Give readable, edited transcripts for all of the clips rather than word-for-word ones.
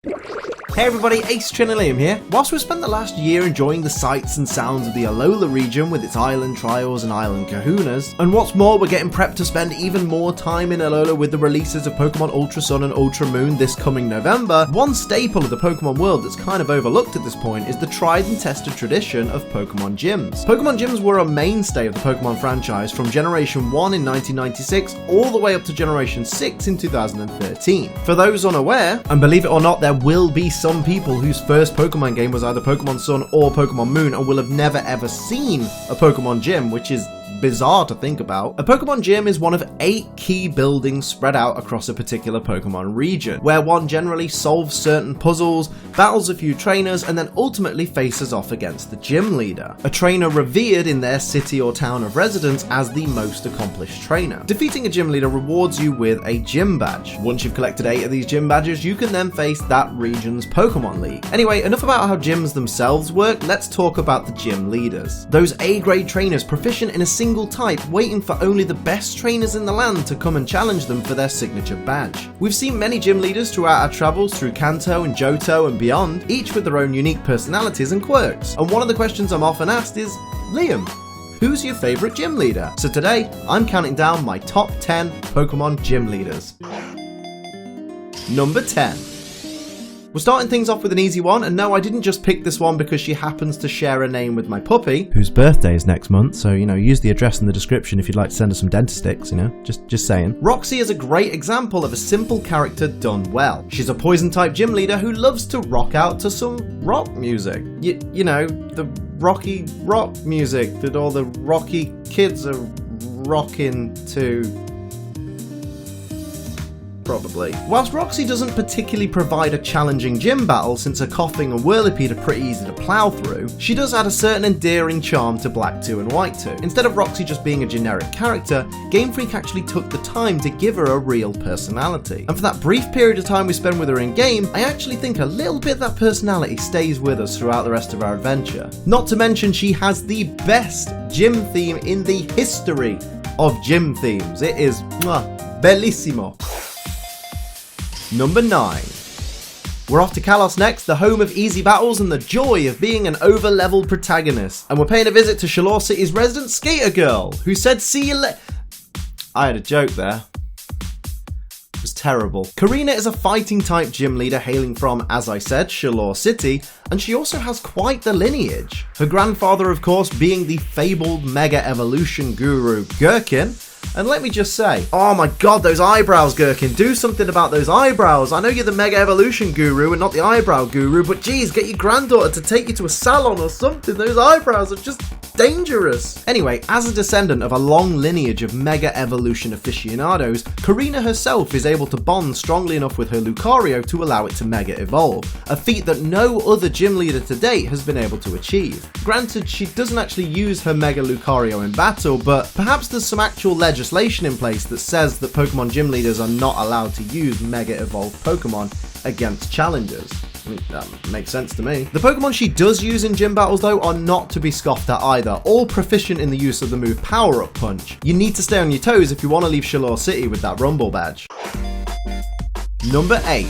Hey everybody, Ace Trinilium here. Whilst we've spent the last year enjoying the sights and sounds of the Alola region with its island trials and island kahunas, and what's more, we're getting prepped to spend even more time in Alola with the releases of Pokemon Ultra Sun and Ultra Moon this coming November, one staple of the Pokemon world that's kind of overlooked at this point is the tried and tested tradition of Pokemon Gyms. Pokemon Gyms were a mainstay of the Pokemon franchise from Generation 1 in 1996 all the way up to Generation 6 in 2013. For those unaware, and believe it or not, there will be some people whose first Pokemon game was either Pokemon Sun or Pokemon Moon and will have never ever seen a Pokemon Gym, which is bizarre to think about. A Pokemon Gym is one of 8 key buildings spread out across a particular Pokemon region, where one generally solves certain puzzles, battles a few trainers, and then ultimately faces off against the gym leader, a trainer revered in their city or town of residence as the most accomplished trainer. Defeating a gym leader rewards you with a gym badge. Once you've collected 8 of these gym badges, you can then face that region's Pokémon League. Anyway, enough about how gyms themselves work, let's talk about the gym leaders. Those A-grade trainers proficient in a single type, waiting for only the best trainers in the land to come and challenge them for their signature badge. We've seen many gym leaders throughout our travels through Kanto and Johto and beyond, each with their own unique personalities and quirks. And one of the questions I'm often asked is, Liam, who's your favourite gym leader? So today, I'm counting down my top 10 Pokemon gym leaders. Number 10. We're starting things off with an easy one, and no, I didn't just pick this one because she happens to share a name with my puppy, whose birthday is next month, so, use the address in the description if you'd like to send us some dentist sticks, just saying. Roxy is a great example of a simple character done well. She's a poison-type gym leader who loves to rock out to some rock music. The rocky rock music that all the rocky kids are rocking to. Probably. Whilst Roxy doesn't particularly provide a challenging gym battle since her coughing and Whirlipede are pretty easy to plough through, she does add a certain endearing charm to Black 2 and White 2. Instead of Roxy just being a generic character, Game Freak actually took the time to give her a real personality. And for that brief period of time we spend with her in game, I actually think a little bit of that personality stays with us throughout the rest of our adventure. Not to mention she has the best gym theme in the history of gym themes. It is bellissimo. Number 9. We're off to Kalos next, the home of easy battles and the joy of being an over-leveled protagonist. And we're paying a visit to Shalor City's resident skater girl, who said see you later. I had a joke there. It was terrible. Karina is a fighting type gym leader hailing from, as I said, Shalor City, and she also has quite the lineage. Her grandfather, of course, being the fabled Mega Evolution guru Gherkin. And let me just say, oh my god, those eyebrows, Gherkin, do something about those eyebrows. I know you're the Mega Evolution guru and not the eyebrow guru, but geez, get your granddaughter to take you to a salon or something. Those eyebrows are just dangerous. Anyway, as a descendant of a long lineage of Mega Evolution aficionados, Karina herself is able to bond strongly enough with her Lucario to allow it to Mega Evolve, a feat that no other gym leader to date has been able to achieve. Granted, she doesn't actually use her Mega Lucario in battle, but perhaps there's some actual legislation in place that says that Pokemon gym leaders are not allowed to use Mega Evolved Pokemon against challengers. I mean, that makes sense to me. The Pokemon she does use in gym battles, though, are not to be scoffed at either, all proficient in the use of the move Power Up Punch. You need to stay on your toes if you want to leave Shalor City with that Rumble badge. Number 8.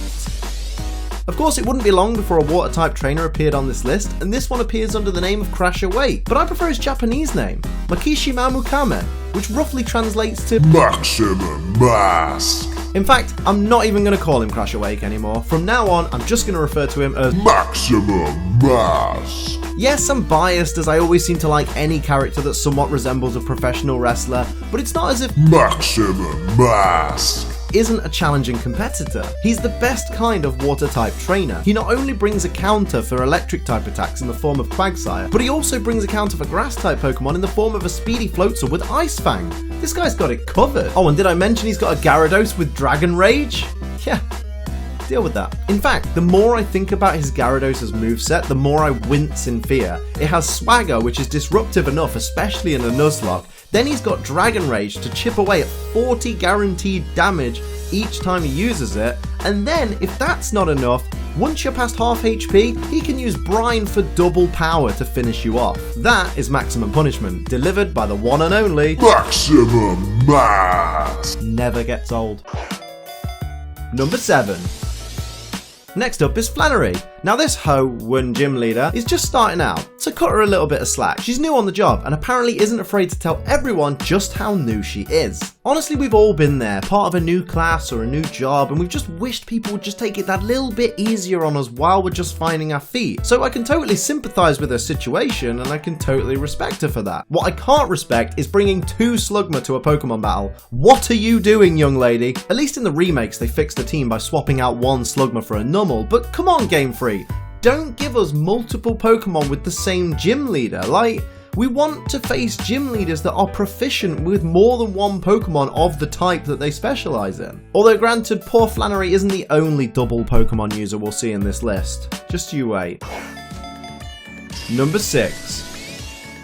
Of course, it wouldn't be long before a water-type trainer appeared on this list, and this one appears under the name of Crash Awake, but I prefer his Japanese name, Makishima Mukame, which roughly translates to Maximum Mask. In fact, I'm not even going to call him Crash Awake anymore. From now on, I'm just going to refer to him as Maximum Mask. Yes, I'm biased as I always seem to like any character that somewhat resembles a professional wrestler, but it's not as if Maximum Mask isn't a challenging competitor. He's the best kind of water-type trainer. He not only brings a counter for electric-type attacks in the form of Quagsire, but he also brings a counter for grass-type Pokemon in the form of a speedy Floatzel with Ice Fang. This guy's got it covered. Oh, and did I mention he's got a Gyarados with Dragon Rage? Yeah. Deal with that. In fact, the more I think about his Gyarados' moveset, the more I wince in fear. It has Swagger, which is disruptive enough, especially in a Nuzlocke. Then he's got Dragon Rage to chip away at 40 guaranteed damage each time he uses it. And then, if that's not enough, once you're past half HP, he can use Brine for double power to finish you off. That is Maximum Punishment, delivered by the one and only Maximum Mask. Never gets old. Number 7. Next up is Flannery. Now this one gym leader is just starting out, so cut her a little bit of slack. She's new on the job and apparently isn't afraid to tell everyone just how new she is. Honestly, we've all been there, part of a new class or a new job, and we've just wished people would just take it that little bit easier on us while we're just finding our feet. So I can totally sympathize with her situation and I can totally respect her for that. What I can't respect is bringing 2 Slugma to a Pokemon battle. What are you doing, young lady? At least in the remakes they fixed the team by swapping out 1 Slugma for a Numel, but come on, Game Freak, don't give us multiple Pokemon with the same gym leader. Like, we want to face gym leaders that are proficient with more than 1 Pokemon of the type that they specialize in. Although granted, poor Flannery isn't the only double Pokemon user we'll see in this list. Just you wait. Number 6.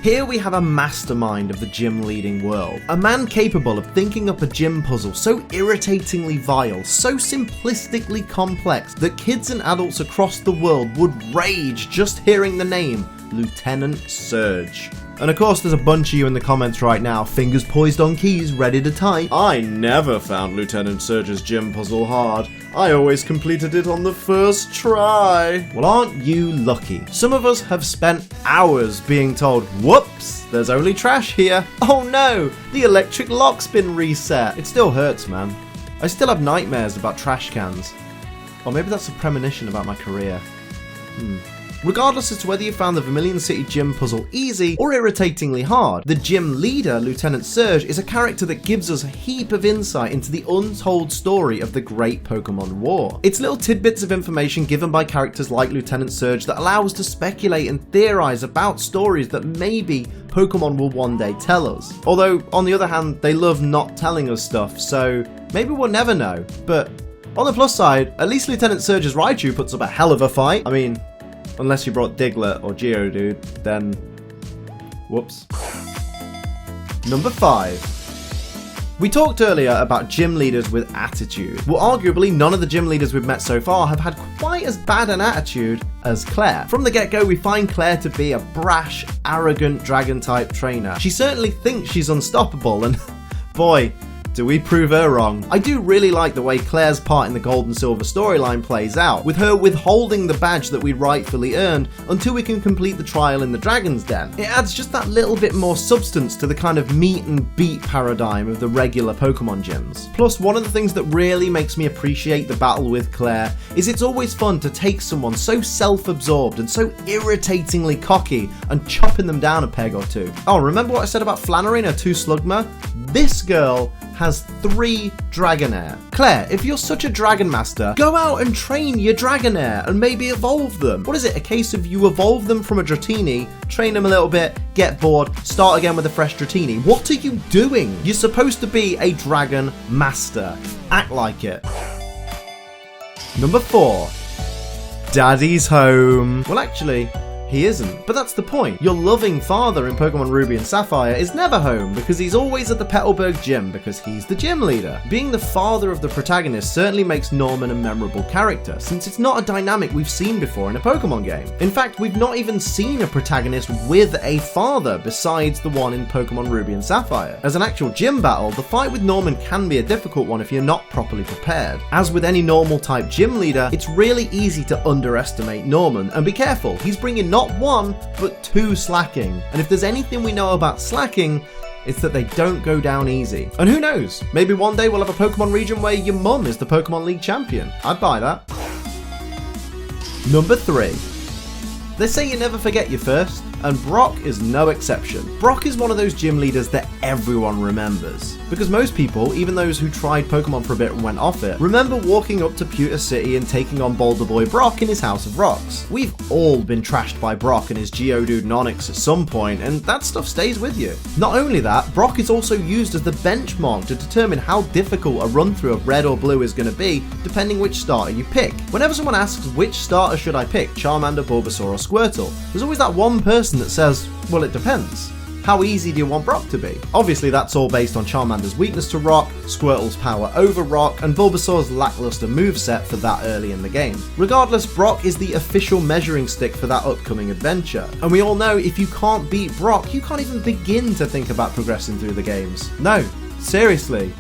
Here we have a mastermind of the gym leading world. A man capable of thinking up a gym puzzle so irritatingly vile, so simplistically complex that kids and adults across the world would rage just hearing the name Lieutenant Serge. And of course there's a bunch of you in the comments right now, fingers poised on keys, ready to type. I never found Lieutenant Serge's gym puzzle hard. I always completed it on the first try. Well, aren't you lucky? Some of us have spent hours being told, whoops, there's only trash here. Oh no, the electric lock's been reset. It still hurts, man. I still have nightmares about trash cans. Or maybe that's a premonition about my career. Regardless as to whether you found the Vermilion City gym puzzle easy or irritatingly hard, the gym leader, Lieutenant Serge, is a character that gives us a heap of insight into the untold story of the Great Pokemon War. It's little tidbits of information given by characters like Lieutenant Serge that allow us to speculate and theorize about stories that maybe Pokemon will one day tell us. Although, on the other hand, they love not telling us stuff, so maybe we'll never know. But on the plus side, at least Lieutenant Serge's Raichu puts up a hell of a fight. I mean, unless you brought Diglett or Geodude, then whoops. Number 5. We talked earlier about gym leaders with attitude. Well, arguably none of the gym leaders we've met so far have had quite as bad an attitude as Claire. From the get-go, we find Claire to be a brash, arrogant dragon-type trainer. She certainly thinks she's unstoppable, and boy, do we prove her wrong. I do really like the way Claire's part in the Gold and Silver storyline plays out, with her withholding the badge that we rightfully earned until we can complete the trial in the Dragon's Den. It adds just that little bit more substance to the kind of meet and beat paradigm of the regular Pokemon gyms. Plus, one of the things that really makes me appreciate the battle with Claire is it's always fun to take someone so self-absorbed and so irritatingly cocky and chopping them down a peg or 2. Oh, remember what I said about Flannery and her 2 Slugma? This girl has 3 Dragonair. Claire, if you're such a Dragon Master, go out and train your Dragonair and maybe evolve them. What is it, a case of you evolve them from a Dratini, train them a little bit, get bored, start again with a fresh Dratini? What are you doing? You're supposed to be a Dragon Master. Act like it. Number 4. Daddy's home. Well, actually, he isn't, but that's the point. Your loving father in Pokemon Ruby and Sapphire is never home because he's always at the Petalburg gym because he's the gym leader. Being the father of the protagonist certainly makes Norman a memorable character, since it's not a dynamic we've seen before in a Pokemon game. In fact, we've not even seen a protagonist with a father besides the one in Pokemon Ruby and Sapphire. As an actual gym battle, the fight with Norman can be a difficult one if you're not properly prepared. As with any normal type gym leader, it's really easy to underestimate Norman, and be careful, he's bringing not 1, but 2 slacking. And if there's anything we know about slacking, it's that they don't go down easy. And who knows, maybe one day we'll have a Pokemon region where your mum is the Pokemon League champion. I'd buy that. Number 3. They say you never forget your first, and Brock is no exception. Brock is one of those gym leaders that everyone remembers. Because most people, even those who tried Pokemon for a bit and went off it, remember walking up to Pewter City and taking on Boulder Boy Brock in his House of Rocks. We've all been trashed by Brock and his Geodude and Onix at some point, and that stuff stays with you. Not only that, Brock is also used as the benchmark to determine how difficult a run-through of Red or Blue is going to be, depending which starter you pick. Whenever someone asks which starter should I pick, Charmander, Bulbasaur or Squirtle, there's always that one person that says, well, it depends. How easy do you want Brock to be? Obviously that's all based on Charmander's weakness to Rock, Squirtle's power over Rock, and Bulbasaur's lackluster moveset for that early in the game. Regardless, Brock is the official measuring stick for that upcoming adventure. And we all know if you can't beat Brock, you can't even begin to think about progressing through the games. No, seriously.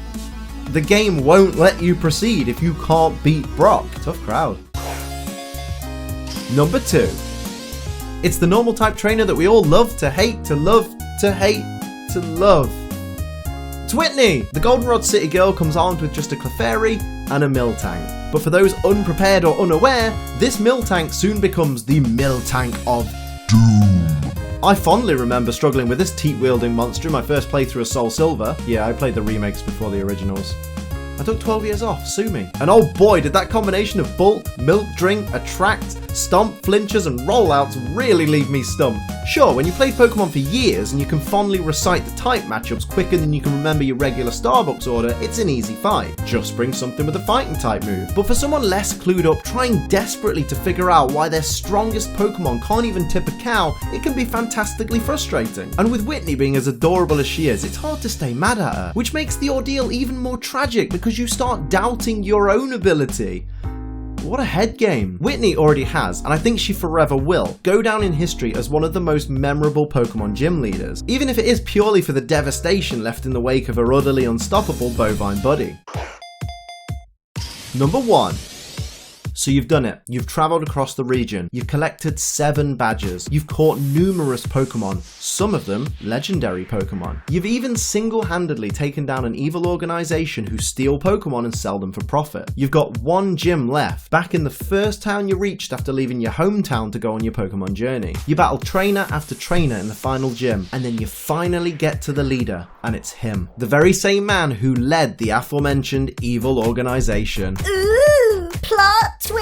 The game won't let you proceed if you can't beat Brock. Tough crowd. Number 2. It's the normal type trainer that we all love to hate, to love, to hate, to love. It's Whitney! The Goldenrod City girl comes armed with just a Clefairy and a Miltank. But for those unprepared or unaware, this Miltank soon becomes the Miltank of Doom. I fondly remember struggling with this teat-wielding monster in my first playthrough of Soul Silver. Yeah, I played the remakes before the originals. I took 12 years off, sue me. And oh boy, did that combination of bulk, milk drink, attract, stomp, flinches and rollouts really leave me stumped. Sure, when you play Pokemon for years and you can fondly recite the type matchups quicker than you can remember your regular Starbucks order, it's an easy fight. Just bring something with a fighting type move. But for someone less clued up, trying desperately to figure out why their strongest Pokemon can't even tip a cow, it can be fantastically frustrating. And with Whitney being as adorable as she is, it's hard to stay mad at her, which makes the ordeal even more tragic because you start doubting your own ability. What a head game. Whitney already has, and I think she forever will, go down in history as one of the most memorable Pokemon gym leaders, even if it is purely for the devastation left in the wake of her utterly unstoppable bovine buddy. Number 1. So you've done it. You've travelled across the region. You've collected 7 badges. You've caught numerous Pokemon, some of them legendary Pokemon. You've even single-handedly taken down an evil organisation who steal Pokemon and sell them for profit. You've got 1 gym left, back in the first town you reached after leaving your hometown to go on your Pokemon journey. You battle trainer after trainer in the final gym, and then you finally get to the leader, and it's him. The very same man who led the aforementioned evil organisation. Ooh, plot twist!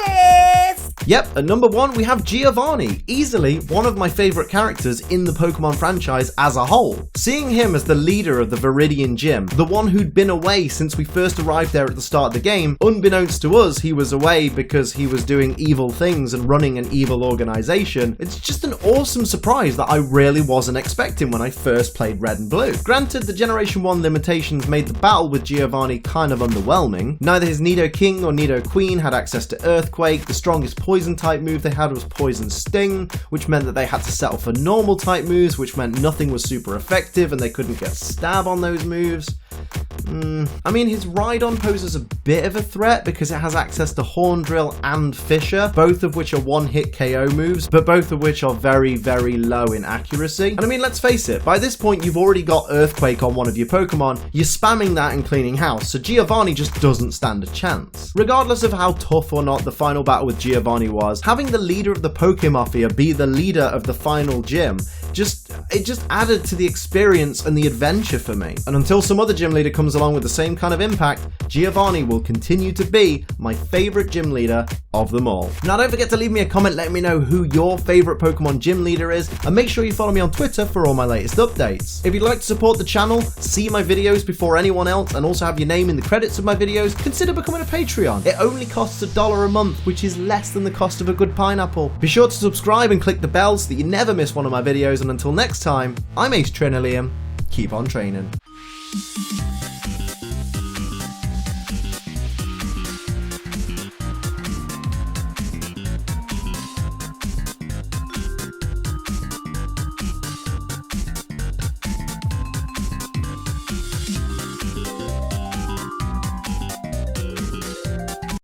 Yep, at number 1 we have Giovanni, easily one of my favourite characters in the Pokemon franchise as a whole. Seeing him as the leader of the Viridian Gym, the one who'd been away since we first arrived there at the start of the game, unbeknownst to us he was away because he was doing evil things and running an evil organisation, it's just an awesome surprise that I really wasn't expecting when I first played Red and Blue. Granted, the Generation 1 limitations made the battle with Giovanni kind of underwhelming. Neither his Nidoking or Nidoqueen had access to Earthquake, the strongest poison type move they had was Poison Sting, which meant that they had to settle for normal type moves, which meant nothing was super effective and they couldn't get stab on those moves. I mean, his Rhydon poses a bit of a threat because it has access to Horn Drill and Fissure, both of which are one-hit KO moves, but both of which are very, very low in accuracy. And I mean, let's face it, by this point you've already got Earthquake on one of your Pokemon, you're spamming that and cleaning house, so Giovanni just doesn't stand a chance. Regardless of how tough or not the final battle with Giovanni was, having the leader of the Pokemafia be the leader of the final gym, it just added to the experience and the adventure for me. And until some other gym leader comes along with the same kind of impact, Giovanni will continue to be my favourite gym leader of them all. Now don't forget to leave me a comment letting me know who your favourite Pokemon gym leader is, and make sure you follow me on Twitter for all my latest updates. If you'd like to support the channel, see my videos before anyone else, and also have your name in the credits of my videos, consider becoming a Patreon. It only costs $1 a month, which is less than the cost of a good pineapple. Be sure to subscribe and click the bell so that you never miss one of my videos, and until next time, I'm Ace Trainer Liam. Keep on training.